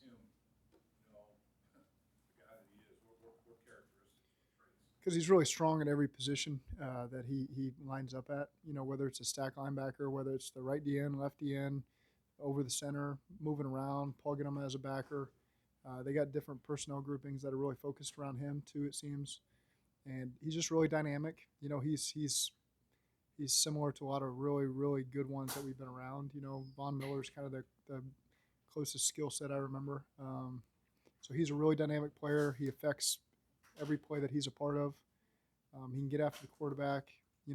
makes him, the guy that he is? What characteristics, what traits? Because he's really strong at every position that he lines up at. Whether it's a stack linebacker, whether it's the right DN, left DN, over the center, moving around, plugging him as a backer. They got different personnel groupings that are really focused around him too. It seems, and he's just really dynamic. He's similar to a lot of really good ones that we've been around. Von Miller's kind of the closest skill set I remember. So he's a really dynamic player. He affects every play that he's a part of. He can get after the quarterback.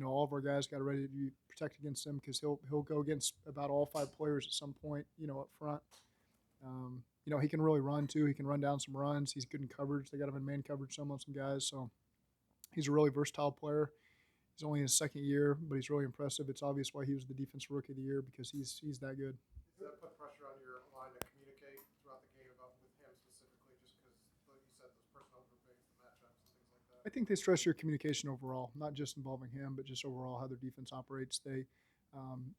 All of our guys got ready to be protect against him because he'll go against about all 5 players at some point. Up front. He can really run too. He can run down some runs. He's good in coverage. They got him in man coverage some on some guys. So he's a really versatile player. He's only in his second year, but he's really impressive. It's obvious why he was the defensive rookie of the year because he's that good. Does that put pressure on your line to communicate throughout the game about with him specifically, just because, like you said, those personal groupings, the matchups, and things like that? I think they stress your communication overall, not just involving him, but just overall how their defense operates. They're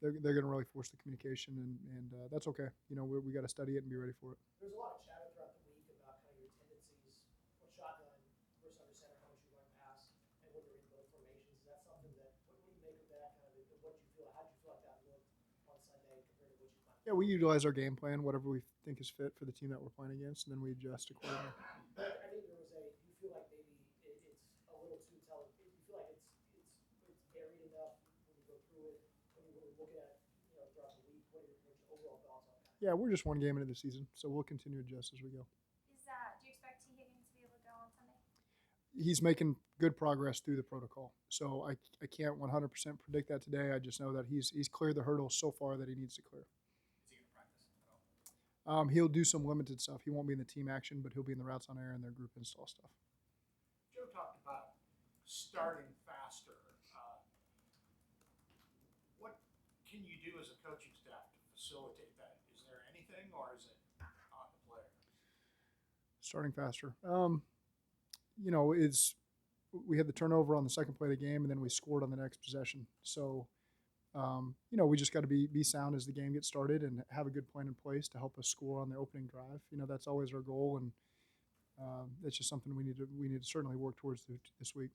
going to really force the communication, and that's okay. We got to study it and be ready for it. There's a lot of chatter throughout the week about kind of your tendencies, what shotgun versus under center, how much you run pass, and when you're in both formations. Is that something that what do you make of that? Kind of what you feel? How do you feel like that looked on Sunday compared to what you might? Yeah, we utilize our game plan, whatever we think is fit for the team that we're playing against, and then we adjust accordingly. I think there was a. Do you feel like maybe it's a little too tell? Do you feel like it's varied enough when you go through it? When you look at it, throughout the week, what's your overall thoughts on that? Yeah, we're just one game into the season, so we'll continue to adjust as we go. Do you expect T. Higgins to be able to go on Sunday? He's making good progress through the protocol, so I can't 100% predict that today. I just know that he's cleared the hurdles so far that he needs to clear. Is he going to practice at all? He'll do some limited stuff. He won't be in the team action, but he'll be in the routes on air and their group install stuff. Joe talked about starting faster. What can you do as a coaching staff to facilitate that? Is there anything, or is it on the player? Starting faster. Is we had the turnover on the second play of the game, and then we scored on the next possession. So, we just got to be sound as the game gets started and have a good plan in place to help us score on the opening drive. That's always our goal, and that's just something we need to certainly work towards this week.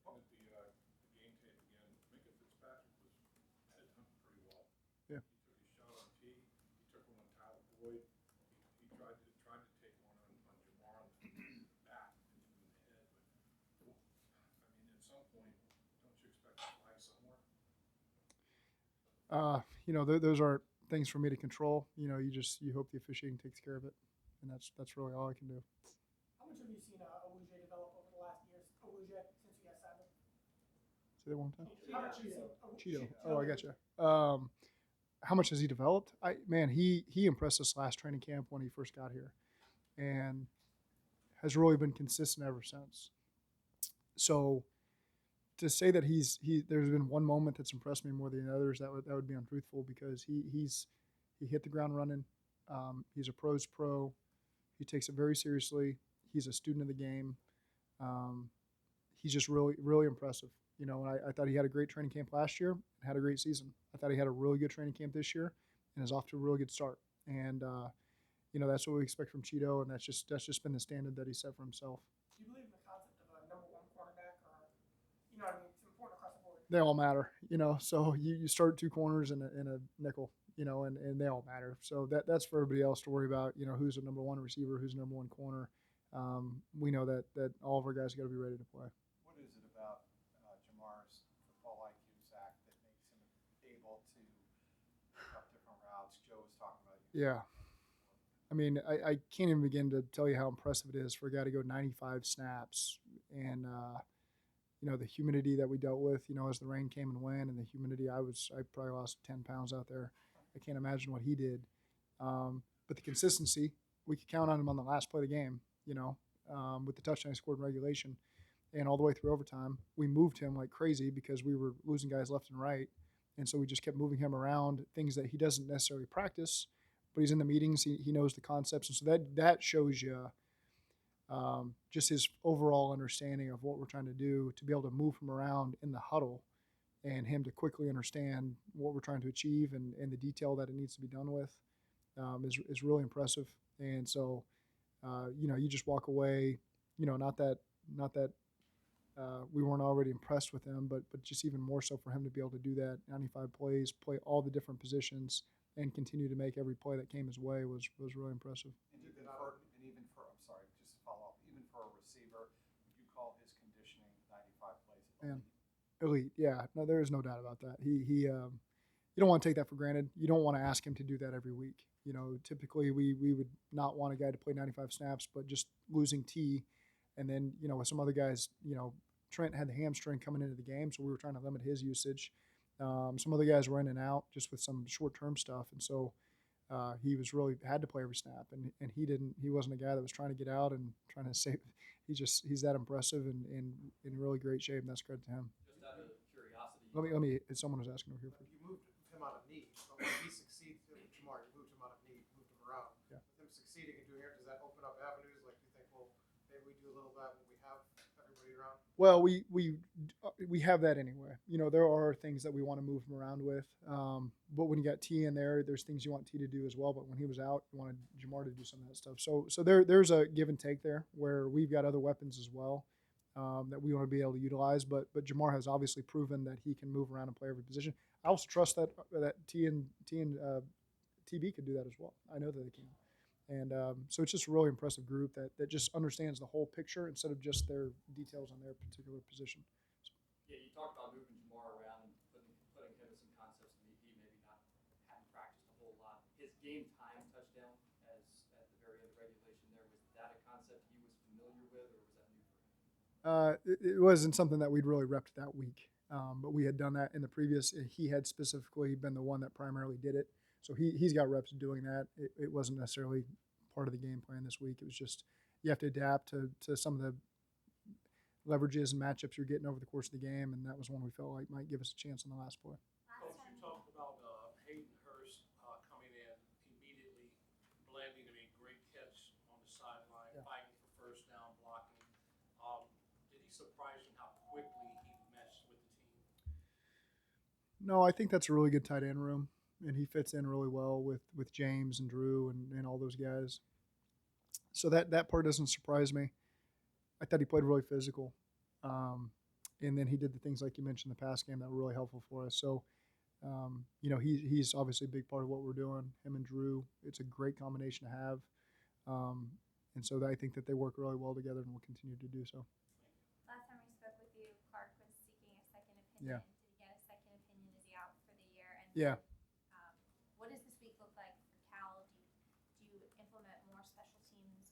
Looking at the game tape again, Minka Fitzpatrick was headhunted pretty well. Yeah. He took his shot on T. He took one on Tyler Boyd. He tried to take one on Jamar in the back and in the head. But at some point, don't you expect a flag somewhere? Those aren't things for me to control. You hope the officiating takes care of it, and that's really all I can do. How much have you seen OJ develop over the last years? OJ since you guys signed him? Say that one time. How much have you seen? Cheeto. Oh, I got you. How much has he developed? He impressed us last training camp when he first got here, and has really been consistent ever since. So, to say that there's been one moment that's impressed me more than the others, that would be untruthful because he hit the ground running. He's a pro's pro. He takes it very seriously. He's a student of the game. He's just really impressive. And I thought he had a great training camp last year and had a great season. I thought he had a really good training camp this year and is off to a really good start. And that's what we expect from Cheeto, and that's just been the standard that he set for himself. Do you believe in the concept of a number one cornerback, or it's important across the board? They all matter, So you start two corners and a nickel, and they all matter. So that's for everybody else to worry about. Who's a number one receiver, who's a number one corner. We know that all of our guys got to be ready to play. What is it about Jamar's football IQ, Zach, that makes him able to pick up different routes? Joe was talking about you. Yeah. I can't even begin to tell you how impressive it is for a guy to go 95 snaps and, the humidity that we dealt with, as the rain came and went, and the humidity, I probably lost 10 pounds out there. I can't imagine what he did. But the consistency, we could count on him on the last play of the game, with the touchdown he scored in regulation. And all the way through overtime, we moved him like crazy because we were losing guys left and right. And so we just kept moving him around, things that he doesn't necessarily practice, but he's in the meetings, he knows the concepts. And so that shows you just his overall understanding of what we're trying to do, to be able to move him around in the huddle and him to quickly understand what we're trying to achieve and the detail that it needs to be done with. is really impressive. And so, you just walk away, not that we weren't already impressed with him, but just even more so for him to be able to do that 95 plays, play all the different positions, and continue to make every play that came his way was really impressive. I'm sorry, just to follow up, even for a receiver, would you call his conditioning 95 plays Man. elite? Elite, yeah. No, there is no doubt about that. You don't want to take that for granted. You don't want to ask him to do that every week. Typically we would not want a guy to play 95 snaps, but just losing T, and then with some other guys, Trent had the hamstring coming into the game, so we were trying to limit his usage. Some other guys were in and out just with some short-term stuff, and so he was really had to play every snap, and he didn't. He wasn't a guy that was trying to get out and trying to save. He's that impressive and in really great shape, and that's credit to him. Just out of curiosity. Let me. Someone was asking over here. You moved him out of need, but when he succeeds, Jamar, you moved him out of need, moved him around. Yeah. With him succeeding and doing it, does that open up avenues? Like, do you think, well, maybe we do a little of that when we have everybody around? Well, we have that anyway. There are things that we want to move him around with, but when you got T in there, there's things you want T to do as well. But when he was out, you wanted Jamar to do some of that stuff. So there's a give and take there where we've got other weapons as well that we want to be able to utilize. But Jamar has obviously proven that he can move around and play every position. I also trust that T and TB could do that as well. I know that they can. And so it's just a really impressive group that just understands the whole picture instead of just their details on their particular position. Yeah, you talked about moving Jamar around and putting him in some concepts that he maybe hadn't practiced a whole lot. His game time touchdown at the very end of regulation there, was that a concept he was familiar with, or was that new for him? It wasn't something that we'd really repped that week, but we had done that in the previous. He had specifically been the one that primarily did it. So he's got reps doing that. It wasn't necessarily part of the game plan this week. It was just you have to adapt to some of the leverages and matchups you're getting over the course of the game, and that was one we felt like might give us a chance on the last play. Coach, you talked about Hayden Hurst coming in immediately, blending. I mean, great catch on the sideline, Yeah. fighting for first down, blocking. Did he surprise you how quickly he meshed with the team? No, I think that's a really good tight end room, and he fits in really well with James and Drew and all those guys. So that part doesn't surprise me. I thought he played really physical, and then he did the things like you mentioned in the pass game that were really helpful for us. So, he's obviously a big part of what we're doing. Him and Drew, it's a great combination to have, and so I think that they work really well together, and will continue to do so. Last time we spoke with you, Clark was seeking a second opinion. Yeah. Did he get a second opinion? Is he out for the year? And Yeah. what does this week look like for Cal? Do you implement more special teams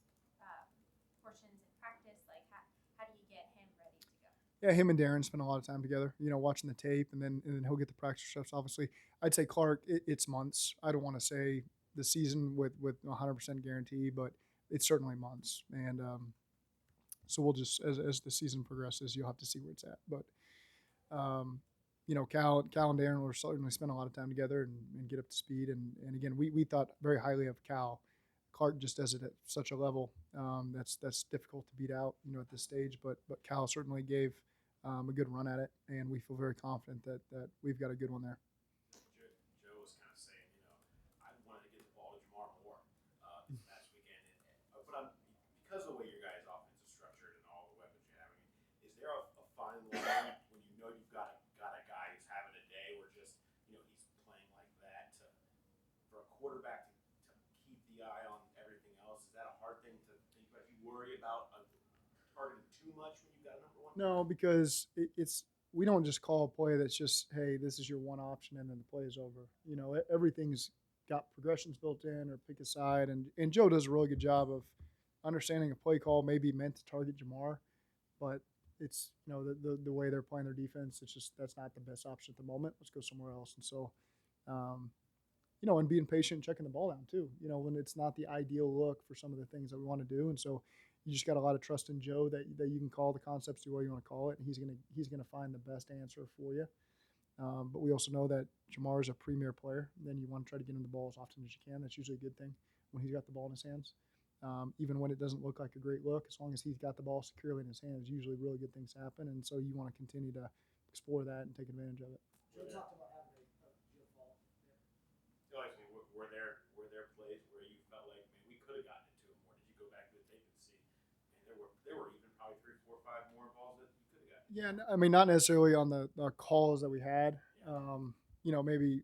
portions in practice? Like how do you get him ready to go? Yeah, him and Darren spend a lot of time together, watching the tape, and then he'll get the practice reps. Obviously, I'd say Clark, it's months. I don't want to say the season with 100% guarantee, but it's certainly months. And so we'll just as the season progresses, you'll have to see where it's at. But Cal and Darren will certainly spend a lot of time together and get up to speed. And again, we thought very highly of Cal. Clark just does it at such a level that's difficult to beat out, at this stage. But Cal certainly gave a good run at it, and we feel very confident that we've got a good one there. Joe was kind of saying, I wanted to get the ball to Jamar more this past weekend, but because of the way your guys' offense is structured and all the weapons you have, is there a fine line when you know you've got a guy who's having a day where just he's playing like that for a quarterback to keep the eye on everything else? Is that a hard thing to think about? You worry about targeting too much when you've got a number one? No, because we don't just call a play that's just, hey, this is your one option, and then the play is over. Everything's got progressions built in or pick a side, and Joe does a really good job of understanding a play call may be meant to target Jamar, but it's the way they're playing their defense. It's just that's not the best option at the moment. Let's go somewhere else. And so, and being patient, checking the ball down too. When it's not the ideal look for some of the things that we want to do, and so you just got a lot of trust in Joe that you can call the concepts the way you want to call it, and he's gonna find the best answer for you. But we also know that Jamar is a premier player. Then you want to try to get him the ball as often as you can. That's usually a good thing when he's got the ball in his hands. Even when it doesn't look like a great look, as long as he's got the ball securely in his hands, usually really good things happen. And so you want to continue to explore that and take advantage of it. Joe talked about having a good ball there. Were there plays could have gotten it to him more? Did you go back to the tape and see? Man, there were even probably 3, 4, 5 more balls that you could have gotten. Yeah, I mean, not necessarily on the calls that we had. Maybe,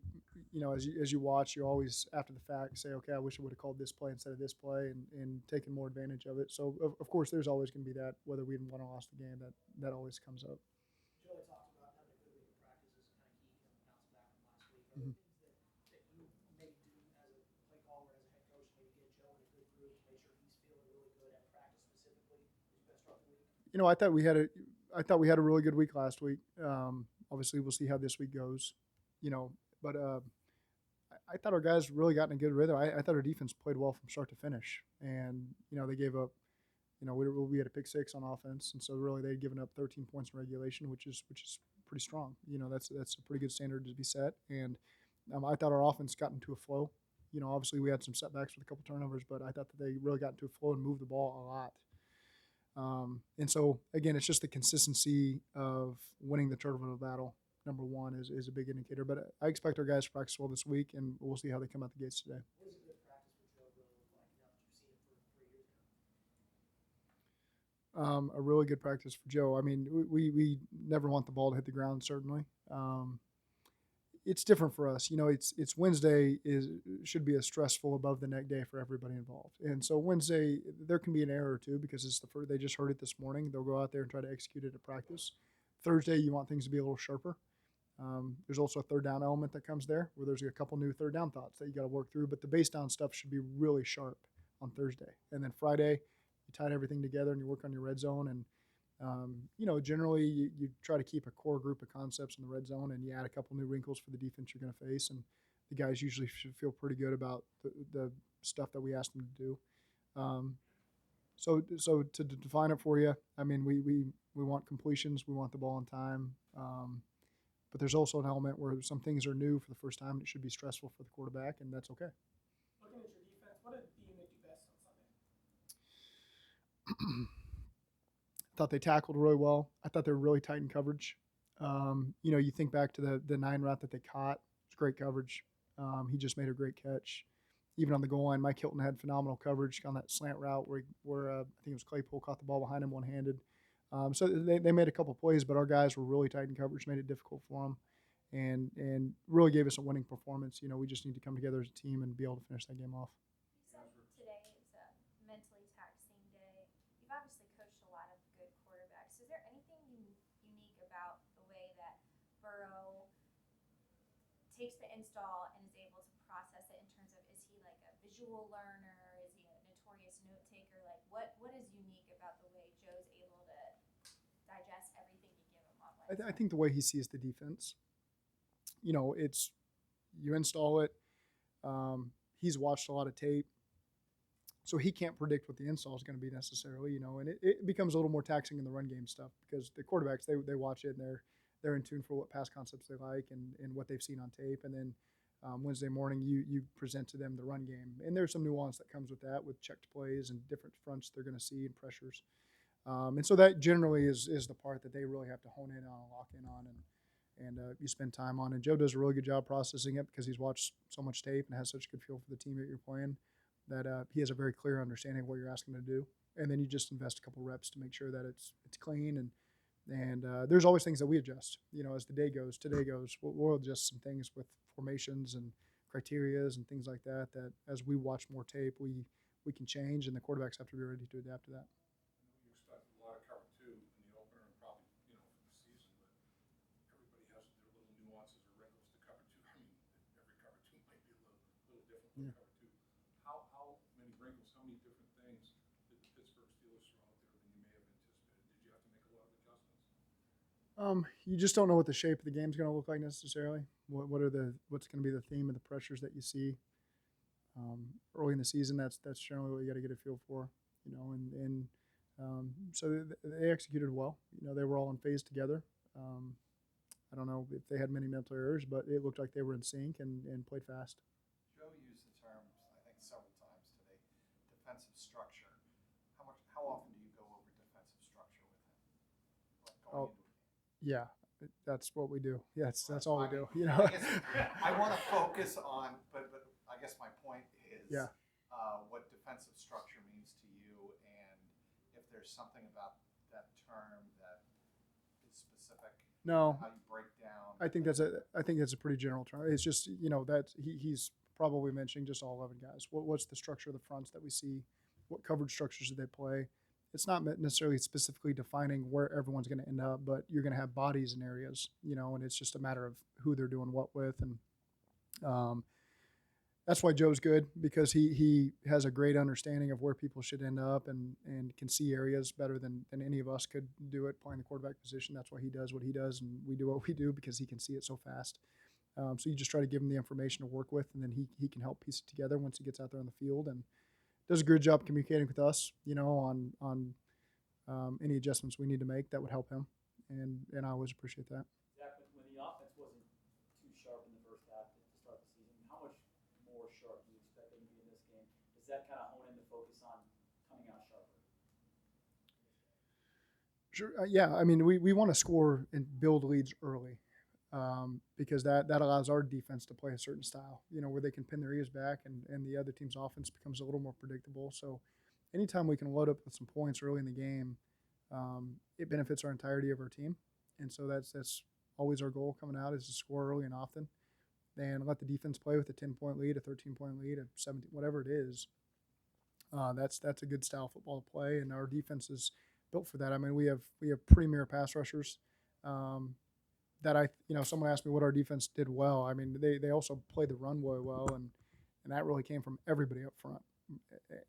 as you watch, you always after the fact say, okay, I wish I would have called this play instead of this play and taken more advantage of it. So of course, there's always going to be that, whether we won or lost the game, that always comes up. Joey talked about having a good week of practice is kind of key, bouncing back from last week. Are Mhm. there things that you may do as a play caller, as a head coach, maybe get Joe in a good groove to make sure he's feeling really good at practice specifically as you guys start the week? I thought we had a really good week last week. Obviously, we'll see how this week goes. But I thought our guys really got in a good rhythm. I thought our defense played well from start to finish, and they gave up. We had a pick 6 on offense, and so really they'd given up 13 points in regulation, which is pretty strong. That's a pretty good standard to be set. And I thought our offense got into a flow. Obviously we had some setbacks with a couple turnovers, but I thought that they really got into a flow and moved the ball a lot. And so again, it's just the consistency of winning the turnover battle. Number one is a big indicator. But I expect our guys to practice well this week, and we'll see how they come out the gates today. What does a good practice for Joe really look like now that you've seen him for 3 years now? A really good practice for Joe. I mean, we never want the ball to hit the ground, certainly. It's different for us. It's Wednesday should be a stressful above the neck day for everybody involved. And so Wednesday, there can be an error or two because it's the first, they just heard it this morning. They'll go out there and try to execute it at practice. Thursday, you want things to be a little sharper. There's also a third down element that comes there where there's a couple new third down thoughts that you got to work through, but the base down stuff should be really sharp on Thursday. And then Friday, you tie everything together and you work on your red zone. And, generally you try to keep a core group of concepts in the red zone and you add a couple new wrinkles for the defense you're going to face. And the guys usually should feel pretty good about the stuff that we asked them to do. So to define it for you, I mean, we want completions. We want the ball on time. But there's also an element where some things are new for the first time. And it should be stressful for the quarterback, and that's okay. Looking at your defense, what did the unit do best on Sunday? I thought they tackled really well. I thought they were really tight in coverage. You think back to the 9 route that they caught. It's great coverage. He just made a great catch. Even on the goal line, Mike Hilton had phenomenal coverage on that slant route where I think it was Claypool caught the ball behind him one-handed. So they made a couple plays, but our guys were really tight in coverage, made it difficult for them, and really gave us a winning performance. We just need to come together as a team and be able to finish that game off. You said today is a mentally taxing day. You've obviously coached a lot of good quarterbacks. Is there anything unique about the way that Burrow takes the install and is able to process it in terms of, is he like a visual learner? Is he a notorious note taker? Like what is unique about the way Joe's able to digest everything you give him on Wednesday? I think the way he sees the defense, it's you install it. He's watched a lot of tape, so he can't predict what the install is going to be necessarily. And it becomes a little more taxing in the run game stuff because the quarterbacks they watch it and they're in tune for what pass concepts they like and what they've seen on tape. And then Wednesday morning you present to them the run game, and there's some nuance that comes with that with checked plays and different fronts they're going to see and pressures. And so that generally is the part that they really have to hone in on and lock in on and you spend time on. And Joe does a really good job processing it because he's watched so much tape and has such a good feel for the team that you're playing that he has a very clear understanding of what you're asking him to do. And then you just invest a couple reps to make sure that it's clean. And there's always things that we adjust. As the day goes, we'll adjust some things with formations and criterias and things like that as we watch more tape, we can change, and the quarterbacks have to be ready to adapt to that. You expected a lot of cover 2 in the opener and probably, for the season, but everybody has their little nuances or wrinkles to cover 2. I mean, every cover 2 might be a little different from cover 2. How many wrinkles, how many different things did the Pittsburgh Steelers throw out there than you may have anticipated? Did you have to make a lot of adjustments? You just don't know what the shape of the game's going to look like necessarily. What's going to be the theme of the pressures that you see early in the season? That's generally what you got to get a feel for, so they executed well. They were all in phase together. I don't know if they had many mental errors, but it looked like they were in sync and played fast. Joe used the terms, I think, several times today, defensive structure. How often do you go over defensive structure with him? Like going into a game? Yeah, that's what we do. Yes, that's all we do. I want to focus on, but I guess my point is, Yeah. what what defensive structure means to you, and if there's something about that term that is specific No, to how you break down. I think that's a pretty general term. It's just that he's probably mentioning just all 11 guys. What's the structure of the fronts that we see? What coverage structures do they play? It's not necessarily specifically defining where everyone's going to end up, but you're going to have bodies in areas, and it's just a matter of who they're doing what with, and that's why Joe's good, because he has a great understanding of where people should end up and can see areas better than any of us could do it playing the quarterback position. That's why he does what he does, and we do what we do because he can see it so fast. So you just try to give him the information to work with, and then he can help piece it together once he gets out there on the field, and does a good job communicating with us, on any adjustments we need to make that would help him, and I always appreciate that. Zach, when the offense wasn't too sharp in the first half to start the season, how much more sharp do you expect them to be in this game? Does that kind of hone in the focus on coming out sharper? Sure. Yeah. I mean, we want to score and build leads early, because that allows our defense to play a certain style, where they can pin their ears back and the other team's offense becomes a little more predictable. So anytime we can load up with some points early in the game, it benefits our entirety of our team. And so that's always our goal coming out, is to score early and often, and let the defense play with a 10-point lead, a 13-point lead, a 17, whatever it is. That's a good style of football to play, and our defense is built for that. I mean, we have premier pass rushers. That someone asked me what our defense did well. I mean, they also played the run really well, and that really came from everybody up front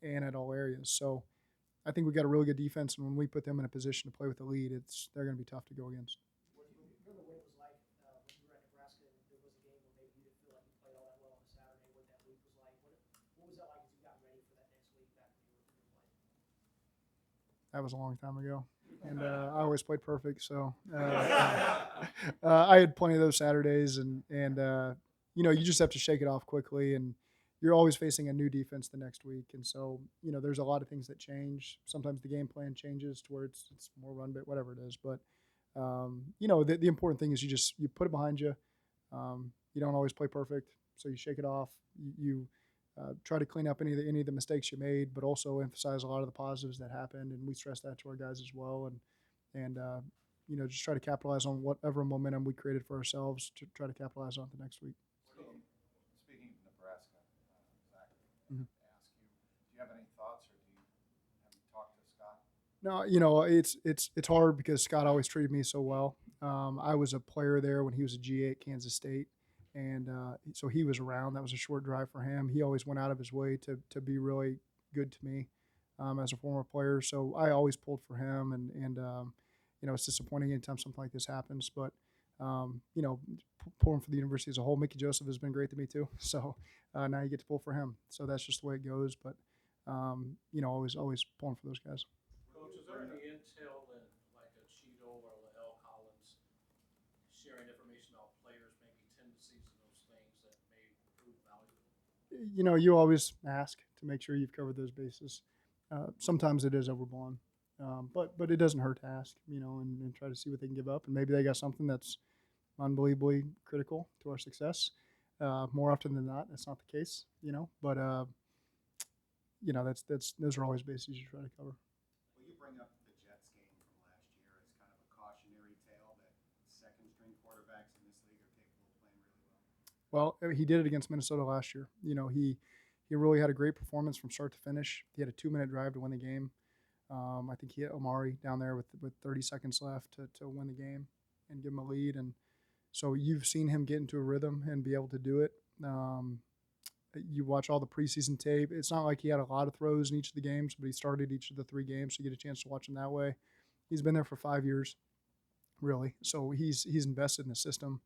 and at all areas. So I think we got a really good defense, and when we put them in a position to play with the lead, they're going to be tough to go against. Remember what it was like when you were at Nebraska and there was a game where maybe you didn't feel like you played all that well on a Saturday, what that week was like? What was that like as you got ready for that next week back when you were playing? That was a long time ago, and I always played perfect. So I had plenty of those Saturdays, and you just have to shake it off quickly, and you're always facing a new defense the next week, and so there's a lot of things that change. Sometimes the game plan changes to where it's more run bit, whatever it is. But the important thing is you put it behind you. You don't always play perfect, so you shake it off. You try to clean up any of the mistakes you made, but also emphasize a lot of the positives that happened, and we stress that to our guys as well. And just try to capitalize on whatever momentum we created for ourselves to try to capitalize on the next week. Speaking of Nebraska, Zach, Mhm. ask you, do you have any thoughts, or have you talked to Scott? No, it's hard because Scott always treated me so well. I was a player there when he was a GA at Kansas State, and so he was around. That was a short drive for him. He always went out of his way to be really good to me as a former player. So I always pulled for him, and it's disappointing anytime something like this happens. But pulling for the university as a whole, Mickey Joseph has been great to me too. So now you get to pull for him. So that's just the way it goes. But always pulling for those guys. Coach, is there any intel in like a Cheeto or Lael Collins sharing information about players, maybe tendencies and those things that may prove valuable? You always ask to make sure you've covered those bases. Sometimes it is overblown, but it doesn't hurt to ask, and try to see what they can give up. And maybe they got something that's unbelievably critical to our success. More often than not, that's not the case, But those are always bases you try to cover. Well, you bring up the Jets game from last year as kind of a cautionary tale that second-string quarterbacks in this league are capable of playing really well. Well, he did it against Minnesota last year. He really had a great performance from start to finish. He had a 2-minute drive to win the game. I think he hit Omari down there with 30 seconds left to win the game and give him a lead. And so you've seen him get into a rhythm and be able to do it. You watch all the preseason tape. It's not like he had a lot of throws in each of the games, but he started each of the 3 games, so you get a chance to watch him that way. He's been there for 5 years, really. So he's invested in the system.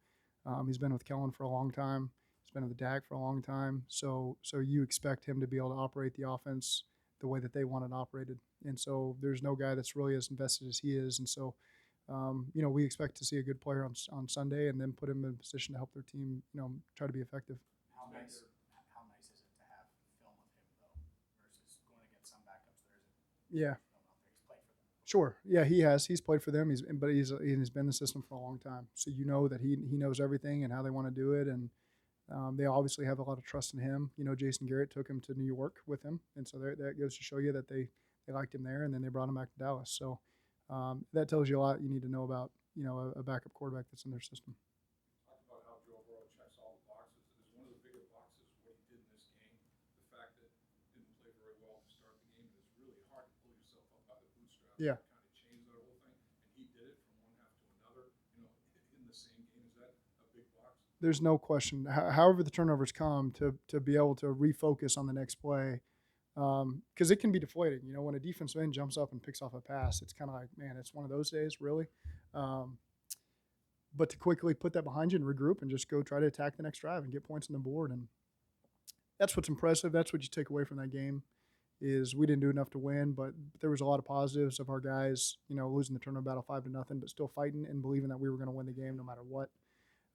He's been with Kellen for a long time. He's been with the DAG for a long time. So you expect him to be able to operate the offense the way that they want it operated. And so there's no guy that's really as invested as he is. And so, we expect to see a good player on Sunday and then put him in a position to help their team, try to be effective. How nice is it to have film of him, though, versus going against some backups? Yeah. He's played for them. Sure. Yeah, he has. He's played for them. He's been in the system for a long time. So that he knows everything and how they want to do it. And They obviously have a lot of trust in him. You know, Jason Garrett took him to New York with him, and so that goes to show you that they liked him there, and then they brought him back to Dallas. So that tells you a lot you need to know about, you know, a backup quarterback that's in their system. Talk about how Joe Burrow checks all the boxes. Is one of the bigger boxes what he did in this game. The fact that he didn't play very well to start the game, and it's really hard to pull yourself up by the bootstraps. Yeah. And kind of change that whole thing, and he did it from one half to another. You know, in the same game. Is that a big box? There's no question. However the turnovers come, to be able to refocus on the next play, because it can be deflating. You know, when a defensive end jumps up and picks off a pass, it's kind of like, man, it's one of those days, really. But to quickly put that behind you and regroup and just go try to attack the next drive and get points on the board, and that's what's impressive. That's what you take away from that game. Is we didn't do enough to win, but there was a lot of positives of our guys, you know, losing the turnover battle 5-0, but still fighting and believing that we were going to win the game no matter what.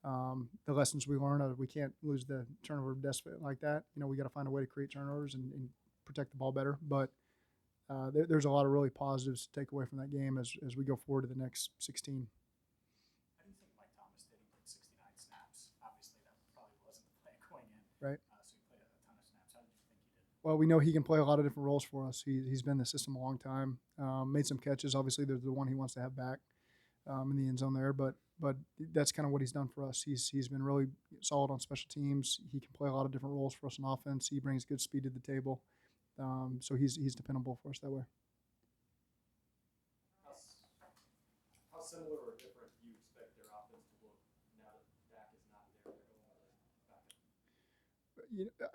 The lessons we learned are we can't lose the turnover despot like that. You know, we got to find a way to create turnovers and protect the ball better. But there's a lot of really positives to take away from that game as we go forward to the next 16. How do you think Mike Thomas did? He played 69 snaps. Obviously, that probably wasn't the plan going in. Right. So he played a ton of snaps. How did you think he did? Well, we know he can play a lot of different roles for us. He's been in the system a long time. Made some catches. Obviously, there's the one he wants to have back in the end zone there. But that's kind of what he's done for us. He's been really solid on special teams. He can play a lot of different roles for us on offense. He brings good speed to the table. So he's dependable for us that way. How similar or different do you expect their offense to look now that Dak is not there?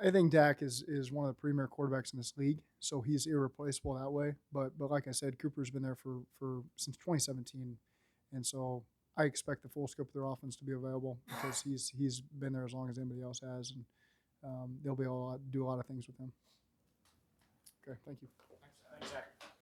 I think Dak is one of the premier quarterbacks in this league, so he's irreplaceable that way. But like I said, Cooper's been there for since 2017, and so I expect the full scope of their offense to be available because he's been there as long as anybody else has, and they'll be able to do a lot of things with him. Okay, thank you. Thanks, Zach.